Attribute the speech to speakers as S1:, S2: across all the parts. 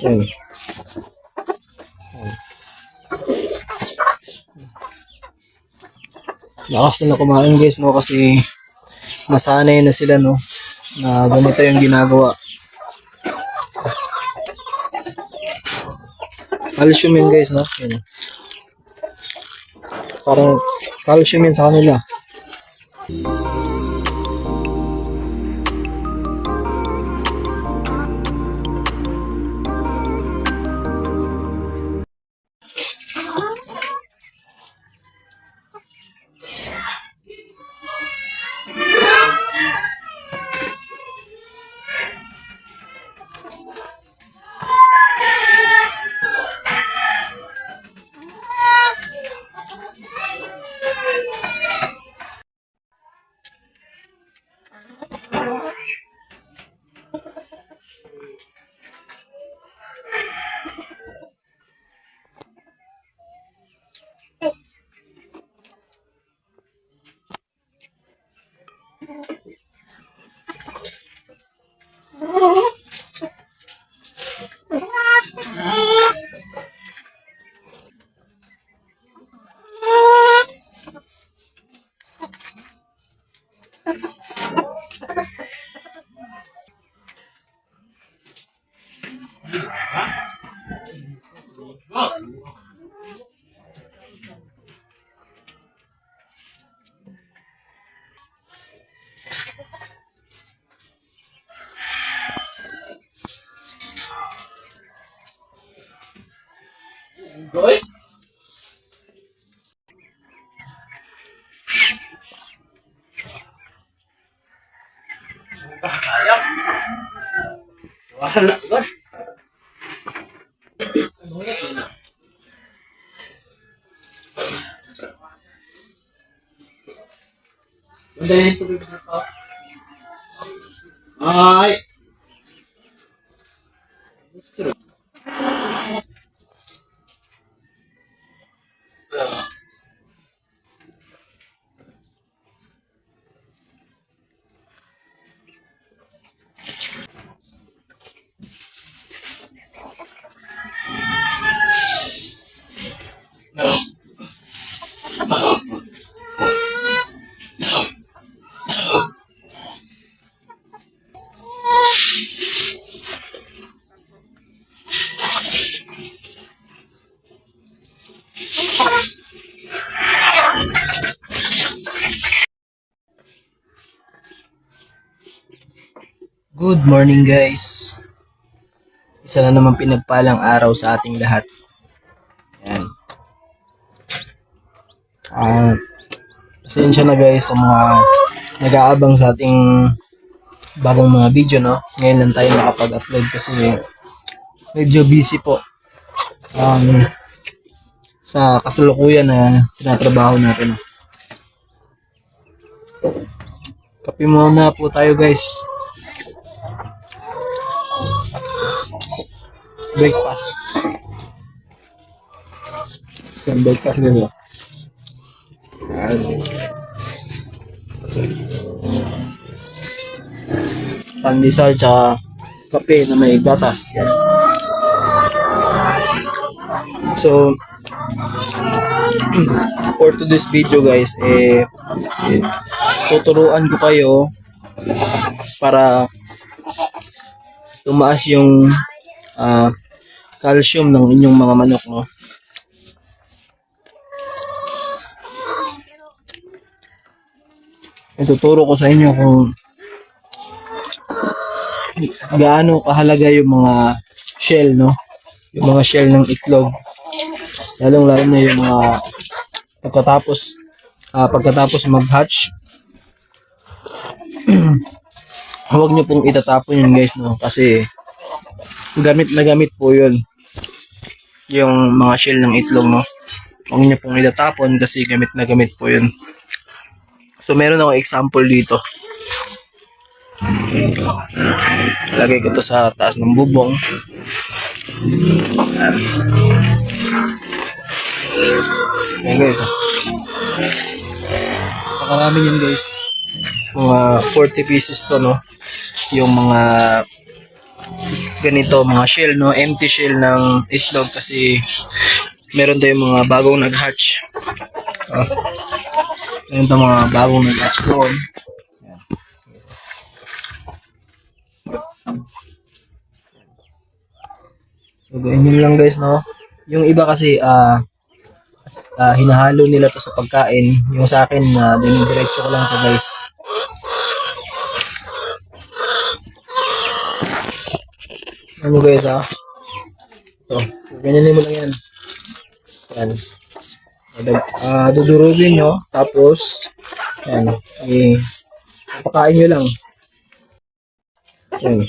S1: Yan. Lakas na kumain guys, no, kasi nasanay na sila, no, na ganito yung ginagawa. Calcium yun guys, no. Yan. Parang calcium yun sa kanila.
S2: Goy? Ayap. Wala, gosh. Udah itu berapa? Ay.
S1: Good morning guys. Isa na naman pinagpalang araw sa ating lahat. Yan. Pasensya na guys sa mga nag-aabang sa ating bagong mga video, no. Ngayon lang tayo nakapag-upload kasi medyo busy po. Sa kasalukuyan na tinatrabaho natin. Kape muna po tayo guys. Breakfast. Yung breakfast nila. Pandesal tsaka kape na may gatas. Yan. So, for today's video guys, tuturuan ko kayo para tumaas yung calcium ng inyong mga manok, no. Ituturo ko sa inyo kung gaano kahalaga yung mga shell, no, yung mga shell ng itlog, lalong lalo na yung mga pagkatapos mag-hatch. Huwag nyo pong itatapon yun guys, no, kasi gamit na gamit po yun yung mga shell ng itlog, no. Huwag nyo pong itatapon kasi gamit na gamit po yun. So meron akong example dito. Lagay ko to sa taas ng bubong. Ayan guys. Nakarami yan guys. Mga 40 pieces to, no. Yung mga ganito mga shell, no? Empty shell ng itlog kasi meron tayong mga bagong nag-hatch. Meron tayong mga bagong nag-hatch doon. So, ganyan lang guys, no? Yung iba kasi, hinahalo nila to sa pagkain. Yung sa akin, dinidiretso ko lang to guys. Ano guys, So, ganyanin mo lang yan. Yan. Dudurugin nyo, tapos, yan, papakain nyo lang. Yan.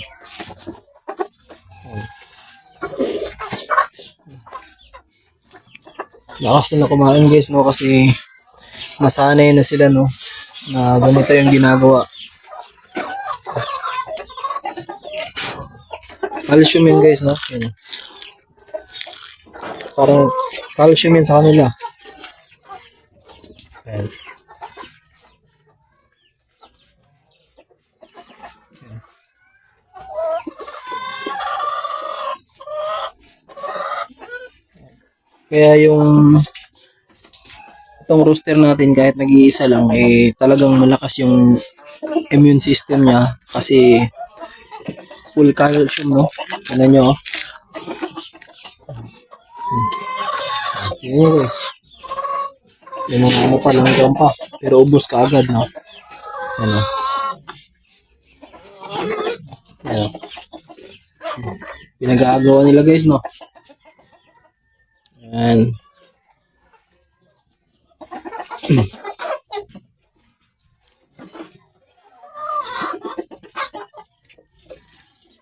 S1: Lakas na kumain guys, no, kasi nasanay na sila, no, na ganito yung ginagawa. Calcium yun guys, no, yan. Parang calcium yun sa kanila. Ayan. Kaya yung itong rooster natin kahit nag-iisa lang talagang malakas yung immune system niya kasi full calcium, no? Ano nyo? Yan nyo guys. Yan ang pa lang pa. Pero ubos ka agad, no? Ano? Ano? Pinag-aagawa nila guys, no? Yan.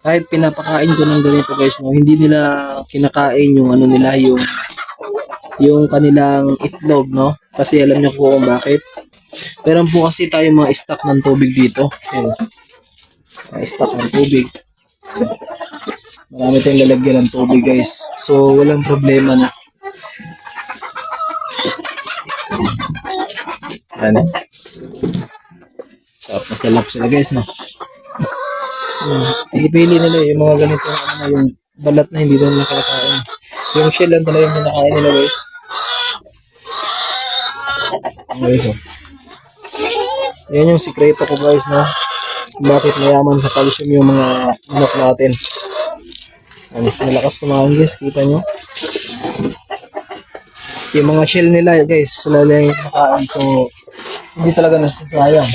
S1: Kahit pinapakain ko ng ganito guys, no, hindi nila kinakain yung ano nila, yung kanilang itlog, no? Kasi alam niyo po kung bakit. Meron po kasi tayo mga stock ng tubig dito. Yan. Mga stock ng tubig. Marami tayong lalagyan ng tubig guys. So walang problema na. Yan. Sarap sila guys, no? Ipili nila yung mga ganito, yung balat na hindi nila kinakain. Yung shell lang talaga yung kinakain nila guys. Guys, yan yung sikreto ko guys, no? Bakit mayaman sa calcium yung mga manok natin. Malakas kumain guys, kita nyo. Yung mga shell nila guys, sila lang yung kinakain. So, hindi talaga nasasayang.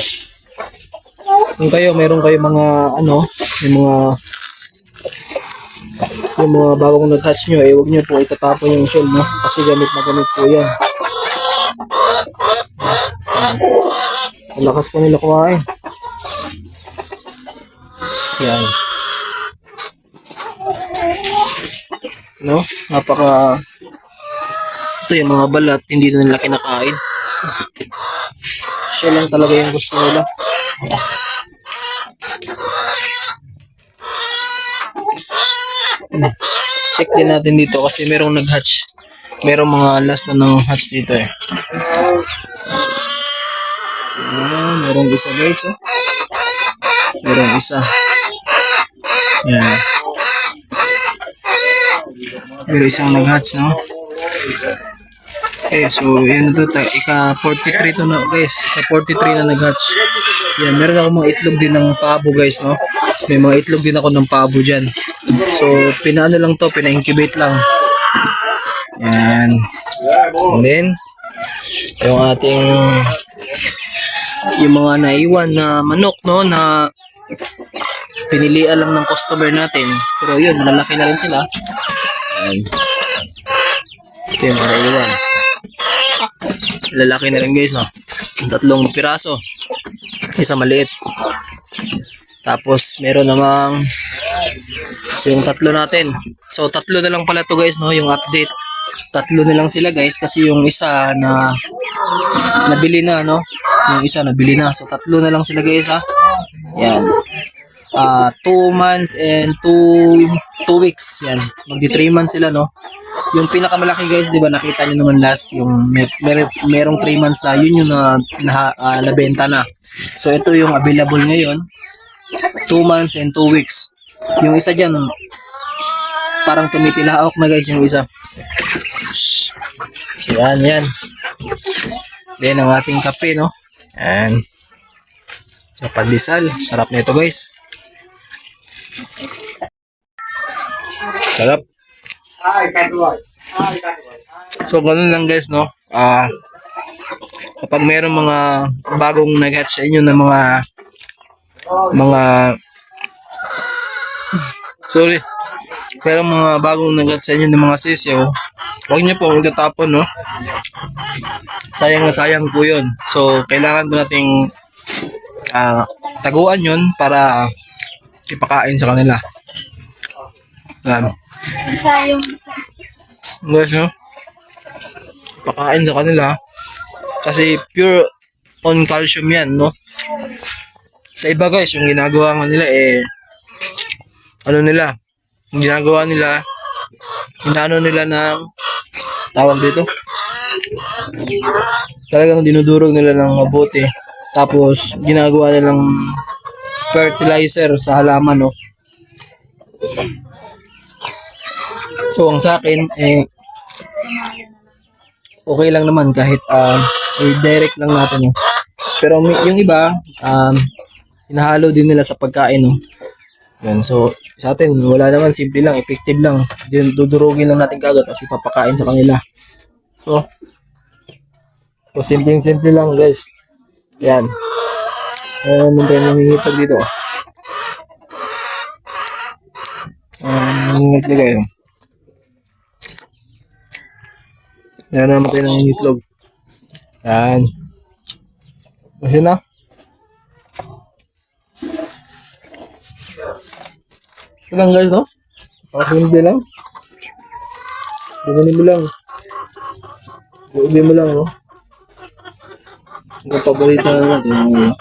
S1: Kung kayo, meron kayo mga yung mga bagong nag-hatch nyo, huwag nyo po itatapon yung shell, no? Kasi gamit na gamit po yan. Malakas pa nila kumain. Yan. No? Ito yung mga balat, hindi na nila kinakain. Shell lang talaga yung gusto nila. Check din natin dito kasi merong nag-hatch. Merong mga last na nang-hatch dito merong isa guys, merong isa. Yan. Pero isang nag-hatch, no? Okay, so yan na to. Ika-43 to na guys. Ika-43 na nag-hatch. Yan, meron ako mga itlog din ng pabo guys, no? May mga itlog din ako ng pabo dyan. So, pinaano lang to, pina-incubate lang. Yan. And then, yung ating yung mga naiwan na manok, no, na pinilian lang ng customer natin. Pero yun, malalaki na rin sila. Yan. Ito yung mga naiwan. Lalaki na rin guys, no? 3 piraso. Isa maliit. Tapos, meron namang yung 3 natin. So, 3 na lang pala to guys, no? Yung update. 3 na lang sila guys kasi yung isa na nabili na, no? Yung isa nabili na. So, 3 na lang sila guys, ha? Yan. 2 months and 2 weeks. Yan. Magdi 3 months sila, no? Yung pinakamalaki guys, di ba, nakita nyo naman last, yung merong 3 months na, yun yung nabenta na. So, ito yung available ngayon. 2 months and 2 weeks. Yung isa dyan, parang tumitilaok na guys yung isa. So, yan. Then, ang ating kape, no? Yan. So, pandesal. Sarap nito guys. Sarap. So, ganun lang guys, no? Kapag mayroong mga bagong nag-hatch sa inyo na sorry. Mayroong mga bagong nag-hatch sa inyo ng mga sisiyo, huwag niyo pong itatapon, no? Sayang na sayang po yun. So, kailangan po nating taguan yun para ipakain sa kanila. Yan. Guys, no? Pakain sa kanila kasi pure on calcium yan, no? Sa iba guys, yung ginagawa nga nila yung ginagawa nila, inaano nila ng tawag dito, talagang dinudurog nila ng mabuti, tapos ginagawa nilang fertilizer sa halaman, no? So ang sa akin okay lang naman kahit i-direct lang natin, no? Pero yung iba hinahalo din nila sa pagkain, no? Yan, so sa atin wala naman, simple lang, effective lang. Dudurugin lang natin kagad kasi papakain sa kanila. So simple lang guys. Yan. Ano tayo nangingitab dito? Naglagay. Yan naman tayo nangingitlog. Yan. Kasi na. Ito lang guys, no? Pakasindi lang. Ganyan mo lang. Ubi mo lang, no? Ang paborito na naman. No?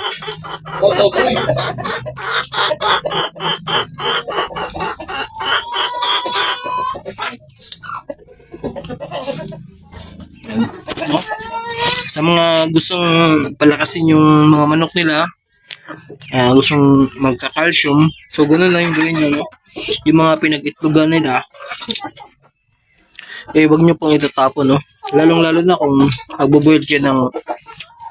S1: Sa mga gustong palakasin yung mga manok nila, gustong magka-calcium, so ganoon lang yung gawin nyo, no? Yung mga pinag-itlogan nila, wag nyo pong itatapon, no? Lalong-lalo na kung magbo-boil kayo ng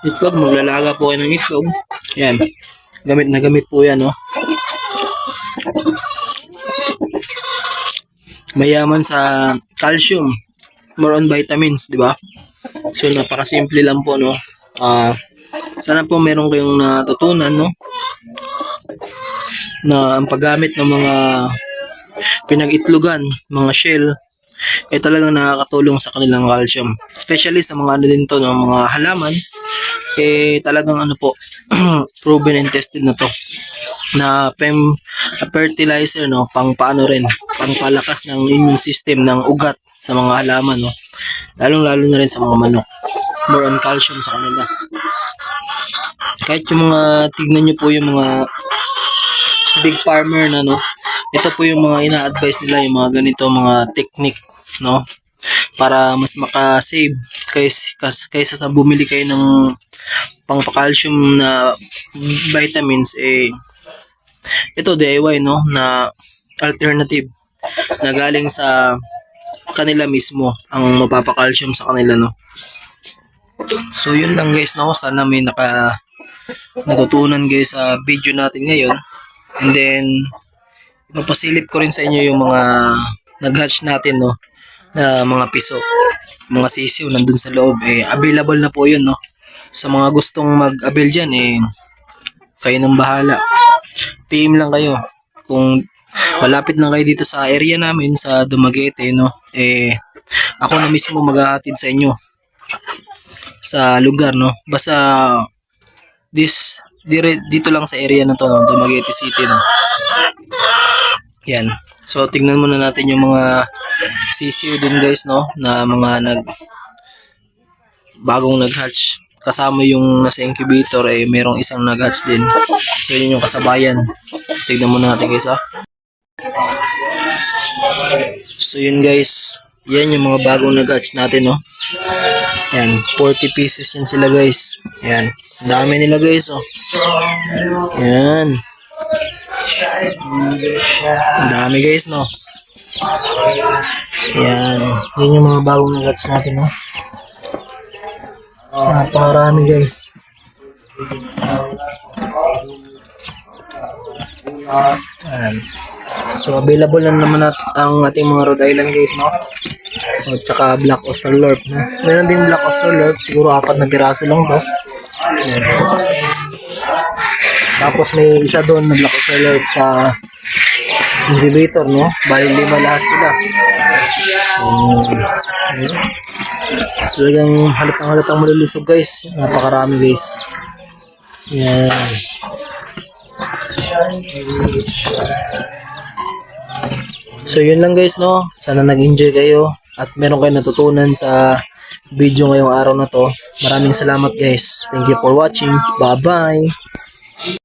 S1: itlog, maglalaga po kayo ng itlog. Yan, gamit na gamit po yan, no? Mayaman sa calcium, more on vitamins, di ba? So napakasimple lang po, no? Sana po meron kayong natutunan, no? Na ang paggamit ng mga pinag-itlogan, mga shell, talagang nakakatulong sa kanilang calcium. Especially sa mga ano din to, no? Mga halaman, talagang ano po, proven and tested na to. Na fertilizer, no? Pang paano rin, pang palakas ng immune system ng ugat sa mga halaman, no? Lalong-lalo na rin sa mga manok. More on calcium sa kanila. Kahit yung mga, tignan nyo po yung mga big farmer na, no? Ito po yung mga ina-advise nila, yung mga ganito, mga technique, no? Para mas maka-save kaysa sa bumili kayo ng pang-calcium na vitamins, ito DIY, no? Na alternative na galing sa kanila mismo ang mapapa-calcium sa kanila, no? So yun lang guys, no? Sana may natutunan guys sa video natin ngayon. And then ipapasilip ko rin sa inyo yung mga nag-hatch natin, no? Na mga piso, mga sisiw nandun sa loob, available na po yun, no? Sa mga gustong mag-avail dyan, kayo nang bahala. PM lang kayo kung malapit lang kayo dito sa area namin sa Dumaguete, no? Ako na mismo maghahatid sa inyo sa lugar, no? Basta dito lang sa area na to, no? Dumaguete City, no? Yan. So tingnan muna natin yung mga sisiyo din guys, no? Na mga bagong nag-hatch. Kasama yung nasa incubator, merong isang nag-hatch din. So yun yung kasabayan. Tignan muna natin guys, ha? So yun guys, yan yung mga bagong nag-hatch natin, no? Yan, 40 pieces yan sila guys. Yan, dami nila guys, oh. Yan. Ang dami guys, no? Yan. Yan yung mga bagong nuggets natin, no? Napakarami, guys. Yan. So, available na naman ang ating mga Rhode Island, guys, no? At saka Black Oyster Lurp, no? Meron din Black Oyster Lurp. Siguro 4 na piraso lang to. Yan. Tapos may isa doon na Black Oyster Lurp sa incubator, no? Bali 5 lahat sila. Ayan. Talagang halatang malulusog, guys. Napakarami, guys. Yan. So, yun lang, guys, no? Sana nag-enjoy kayo at meron kayo natutunan sa video ngayong araw na to. Maraming salamat, guys. Thank you for watching. Bye-bye.